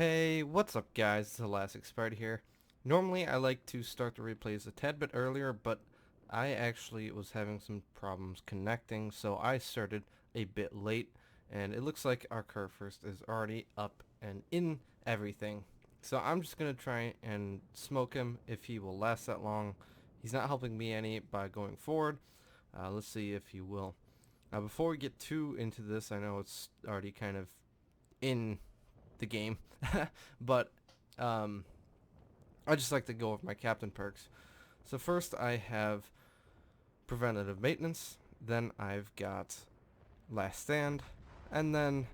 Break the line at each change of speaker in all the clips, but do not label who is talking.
Hey, what's up guys? It's ElasticSpyder here. Normally I like to start the replays a tad bit earlier, but I actually was having some problems connecting, so I started a bit late, and it looks like our car first is already up and in everything. So I'm just gonna try and smoke him if he will last that long. He's not helping me any by going forward. Let's see if he will. Now before we get too into this, I know it's already kind of in the game, but um, I just like to go with my captain perks. So first I have preventative maintenance, then I've got last stand, and then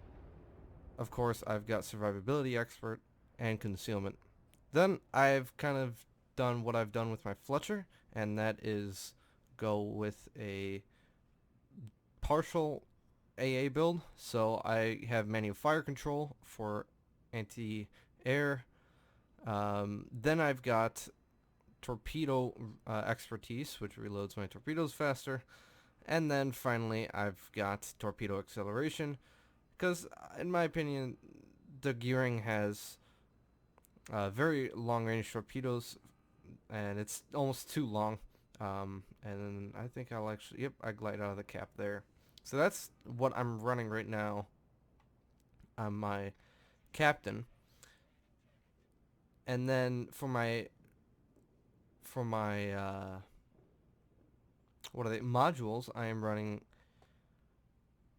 of course I've got survivability expert and concealment. Then I've kind of done what I've done with my Fletcher, and that is go with a partial AA build. So I have manual fire control for anti-air. Then I've got torpedo expertise, which reloads my torpedoes faster. And then finally, I've got torpedo acceleration, because in my opinion, the gearing has very long-range torpedoes, and it's almost too long. And I think I'll actually, yep, I glide out of the cap there. So that's what I'm running right now on my captain. And then for my what are they, modules, I am running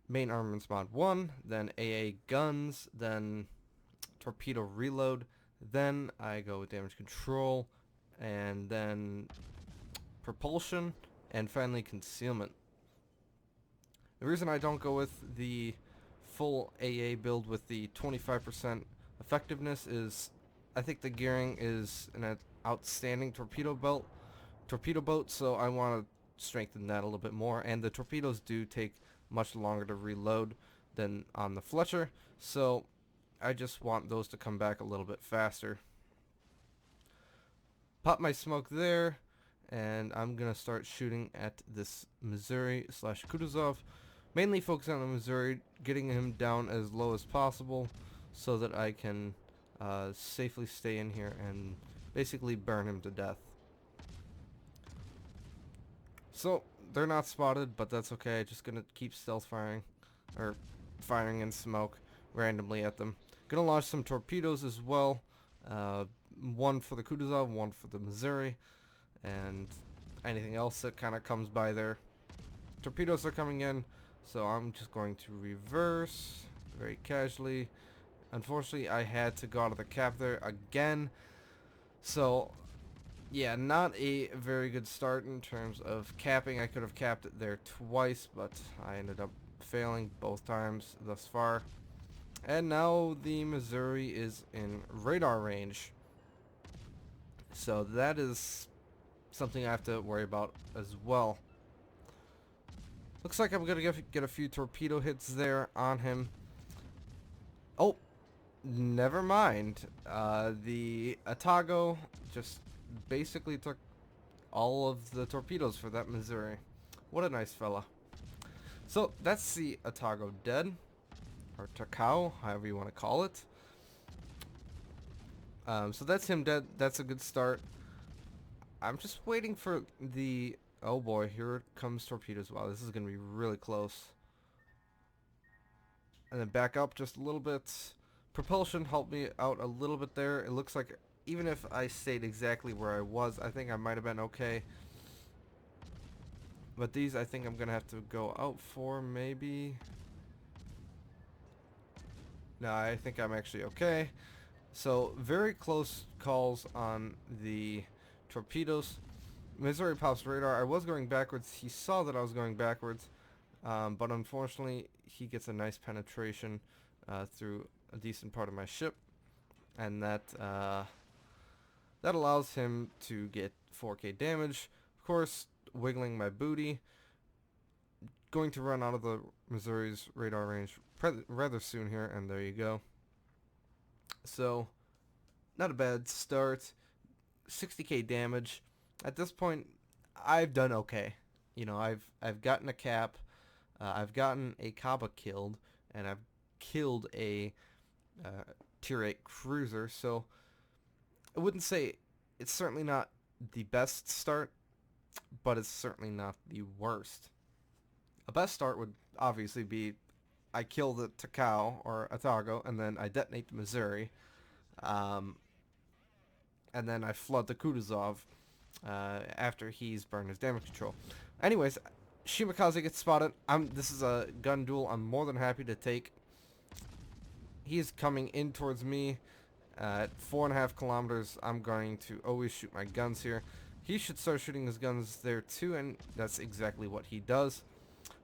main armaments mod 1, then AA guns, then torpedo reload, then I go with damage control, and then propulsion, and finally concealment. The reason I don't go with the full AA build with the 25% effectiveness is I think the gearing is an outstanding torpedo boat, so I want to strengthen that a little bit more, and the torpedoes do take much longer to reload than on the Fletcher, so I just want those to come back a little bit faster. Pop my smoke there, and I'm gonna start shooting at this Missouri slash Kutuzov, mainly focusing on the Missouri, getting him down as low as possible so that I can safely stay in here and basically burn him to death. So they're not spotted, but that's okay. Just gonna keep stealth firing, or firing in smoke randomly at them. Gonna launch some torpedoes as well. Uh, one for the Kutuzov, one for the Missouri, and anything else that kind of comes by there. Torpedoes are coming in, so I'm just going to reverse very casually. Unfortunately, I had to go out of the cap there again, so yeah, not a very good start in terms of capping. I could have capped it there twice, but I ended up failing both times thus far. And now the Missouri is in radar range. So that is something I have to worry about as well. Looks like I'm going to get a few torpedo hits there on him. Oh, never mind. The Atago just basically took all of the torpedoes for that Missouri. What a nice fella. So that's the Atago dead, or Takao, however you want to call it. So that's him dead. That's a good start. I'm just waiting for the... Oh boy, here comes torpedoes. Wow, this is going to be really close. And then back up just a little bit. Propulsion helped me out a little bit there. It looks like even if I stayed exactly where I was, I think I might have been okay. But these I think I'm going to have to go out for maybe. No, I think I'm actually okay. So very close calls on the torpedoes. Missouri pops radar. I was going backwards. He saw that I was going backwards. But unfortunately, he gets a nice penetration through a decent part of my ship. And that allows him to get 4K damage. Of course, wiggling my booty. Going to run out of the Missouri's radar range rather soon here, and there you go. So, not a bad start. 60k damage. At this point, I've done okay. You know, I've gotten a cap, I've gotten a Kaba killed, and I've killed a tier 8 cruiser, so I wouldn't say it's certainly not the best start, but it's certainly not the worst. A best start would obviously be I kill the Takao or Atago, and then I detonate the Missouri, um, and then I flood the Kutuzov after he's burned his damage control. Anyways, Shimakaze gets spotted. This is a gun duel I'm more than happy to take. He's coming in towards me at 4.5 kilometers. I'm going to always shoot my guns here. He should start shooting his guns there too, and that's exactly what he does.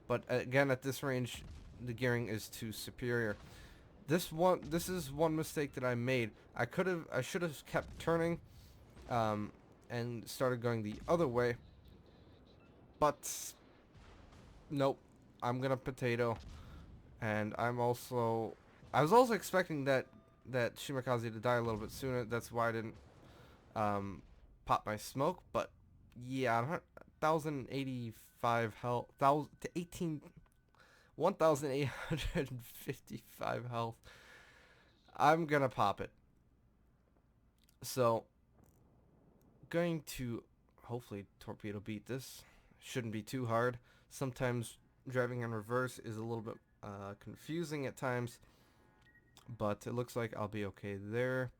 But again, at this range, the gearing is too superior. This is one mistake that I made. I should have kept turning, and started going the other way. But nope, I'm gonna potato, and I was also expecting that Shimakaze to die a little bit sooner. That's why I didn't pop my smoke. But yeah, 1,085 health, 1,855 health. I'm gonna pop it. So, going to hopefully torpedo beat this. Shouldn't be too hard. Sometimes driving in reverse is a little bit confusing at times, but it looks like I'll be okay there.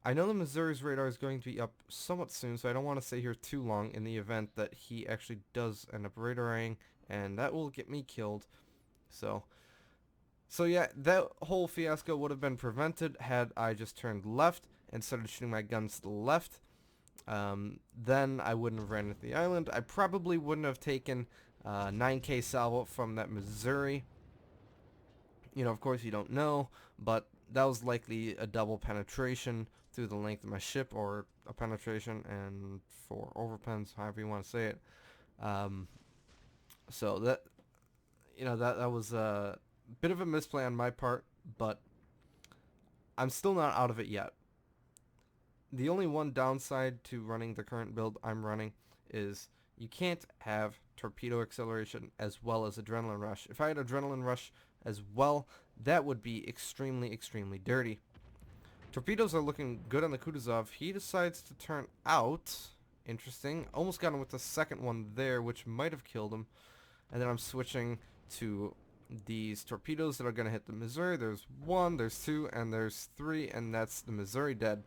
I know the Missouri's radar is going to be up somewhat soon, so I don't want to stay here too long in the event that he actually does end up radaring, and that will get me killed. So yeah, that whole fiasco would have been prevented had I just turned left and started shooting my guns to the left. Then I wouldn't have ran into the island. I probably wouldn't have taken 9k salvo from that Missouri. You know, of course you don't know, but that was likely a double penetration through the length of my ship, or a penetration and 4 overpens, however you want to say it. So that, you know, that was a bit of a misplay on my part, but I'm still not out of it yet. The only one downside to running the current build I'm running is you can't have torpedo acceleration as well as adrenaline rush. If I had adrenaline rush as well, that would be extremely, extremely dirty. Torpedoes are looking good on the Kutuzov. He decides to turn out. Interesting. Almost got him with the second one there, which might have killed him. And then I'm switching to these torpedoes that are going to hit the Missouri. There's 1, there's 2, and there's 3, and that's the Missouri dead.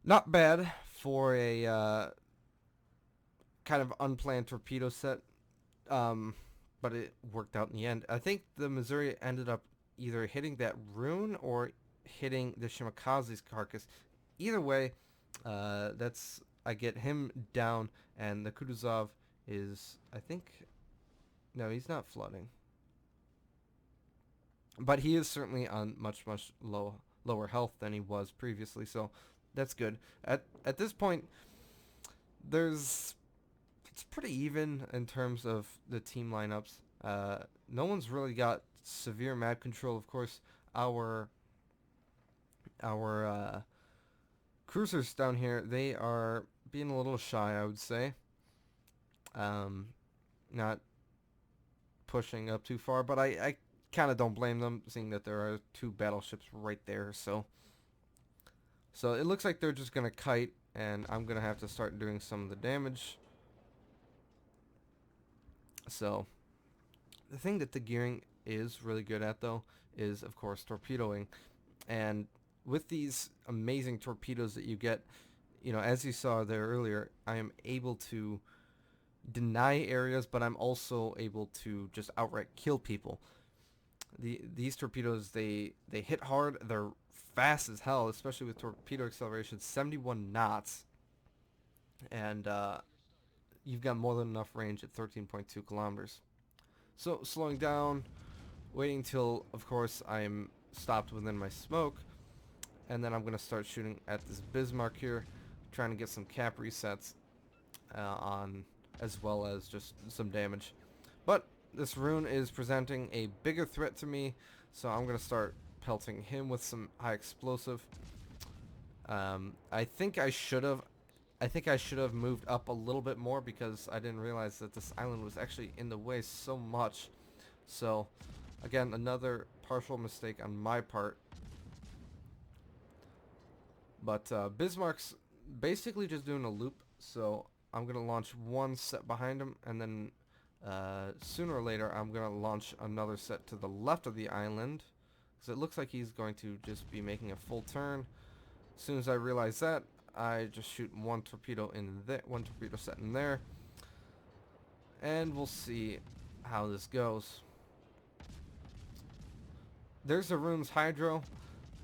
Not bad for a kind of unplanned torpedo set, but it worked out in the end. I think the Missouri ended up either hitting that rune or hitting the Shimakaze's carcass. Either way, I get him down, and the Kutuzov is, I think, no, he's not flooding, but he is certainly on much lower health than he was previously, so that's good. At this point, it's pretty even in terms of the team lineups. No one's really got severe map control. Of course, our cruisers down here, they are being a little shy, I would say. Not pushing up too far, but I kind of don't blame them, seeing that there are 2 battleships right there. So it looks like they're just gonna kite, and I'm gonna have to start doing some of the damage. So the thing that the gearing is really good at, though, is of course torpedoing. And with these amazing torpedoes that you get, you know, as you saw there earlier, I am able to deny areas, but I'm also able to just outright kill people. These torpedoes, they hit hard. They're fast as hell, especially with torpedo acceleration, 71 knots. And you've got more than enough range at 13.2 kilometers. So slowing down, waiting till, of course, I'm stopped within my smoke, and then I'm going to start shooting at this Bismarck here, trying to get some cap resets on, as well as just some damage. But this rune is presenting a bigger threat to me, so I'm going to start pelting him with some high explosive. I think I should have moved up a little bit more, because I didn't realize that this island was actually in the way so much. So Again, another partial mistake on my part. But Bismarck's basically just doing a loop, so I'm going to launch one set behind him, and then sooner or later I'm going to launch another set to the left of the island, because it looks like he's going to just be making a full turn. As soon as I realize that, I just shoot one torpedo in there, one torpedo set in there, and we'll see how this goes. There's the room's hydro.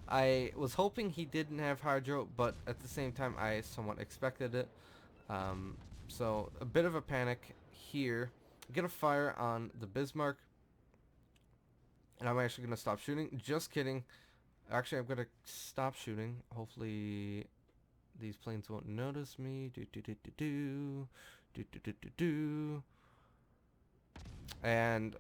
I was hoping he didn't have hydro, but at the same time I somewhat expected it. So a bit of a panic here. Get a fire on the Bismarck, and I'm actually going to stop shooting. Just kidding. Actually, I'm going to stop shooting. Hopefully these planes won't notice me. And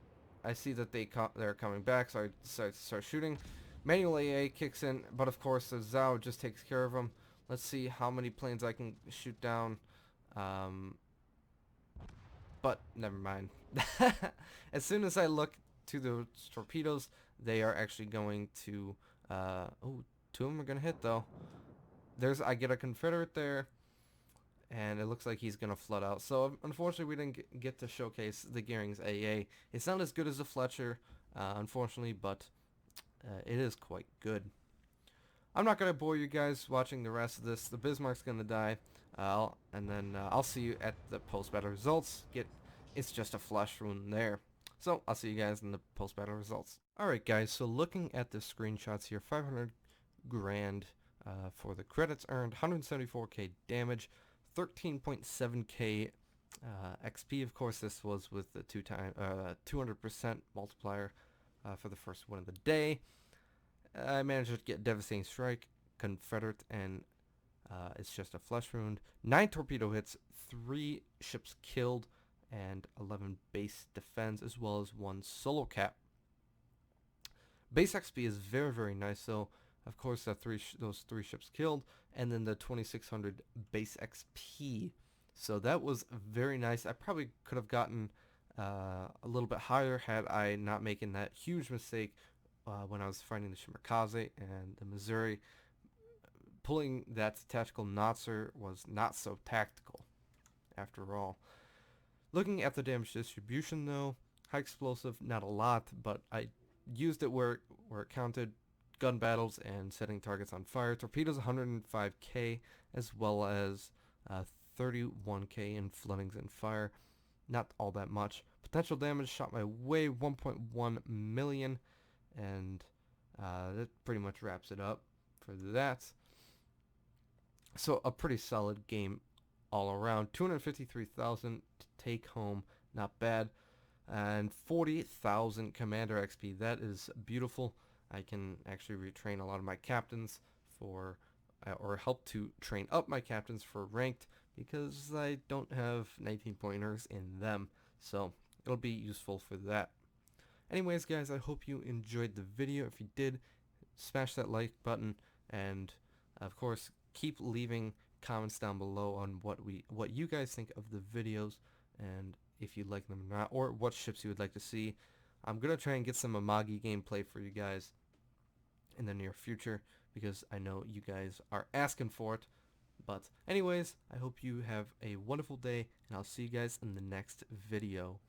I see that they're coming back, so I decide to start shooting. Manual AA kicks in, but of course the Zhao just takes care of them. Let's see how many planes I can shoot down. But never mind. As soon as I look to the torpedoes, they are actually going to... oh, two of them are going to hit, though. I get a Confederate there, and it looks like he's going to flood out. So, unfortunately, we didn't get to showcase the Gearing's AA. It's not as good as the Fletcher, unfortunately, but it is quite good. I'm not going to bore you guys watching the rest of this. The Bismarck's going to die, and then I'll see you at the post-battle results. It's just a flush wound there. So, I'll see you guys in the post-battle results. Alright guys, so looking at the screenshots here, 500 grand for the credits earned, 174k damage, 13.7k XP. Of course, this was with the 200% multiplier for the first one of the day. I managed to get Devastating Strike, Confederate, and it's just a flesh wound. 9 torpedo hits, 3 ships killed, and 11 base defense, as well as 1 solo cap. Base XP is very, very nice, so of course those 3 ships killed, and then the 2600 base XP. So that was very nice. I probably could have gotten a little bit higher had I not making that huge mistake when I was fighting the Shimakaze and the Missouri. Pulling that tactical Notser was not so tactical, after all. Looking at the damage distribution, though, high explosive, not a lot, but I used it where it counted. Gun battles and setting targets on fire. Torpedoes 105k, as well as 31k in floodings and fire. Not all that much. Potential damage shot my way, 1.1 million, and that pretty much wraps it up for that. So a pretty solid game all around. 253,000 to take home, not bad. And 40,000 commander XP. That is beautiful. I can actually retrain a lot of my captains for, or help to train up my captains for ranked, because I don't have 19 pointers in them. So it'll be useful for that. Anyways, guys, I hope you enjoyed the video. If you did, smash that like button, and of course, keep leaving comments down below on what you guys think of the videos, and if you like them or not, or what ships you would like to see. I'm gonna try and get some Amagi gameplay for you guys in the near future, because I know you guys are asking for it. But anyways, I hope you have a wonderful day, and I'll see you guys in the next video.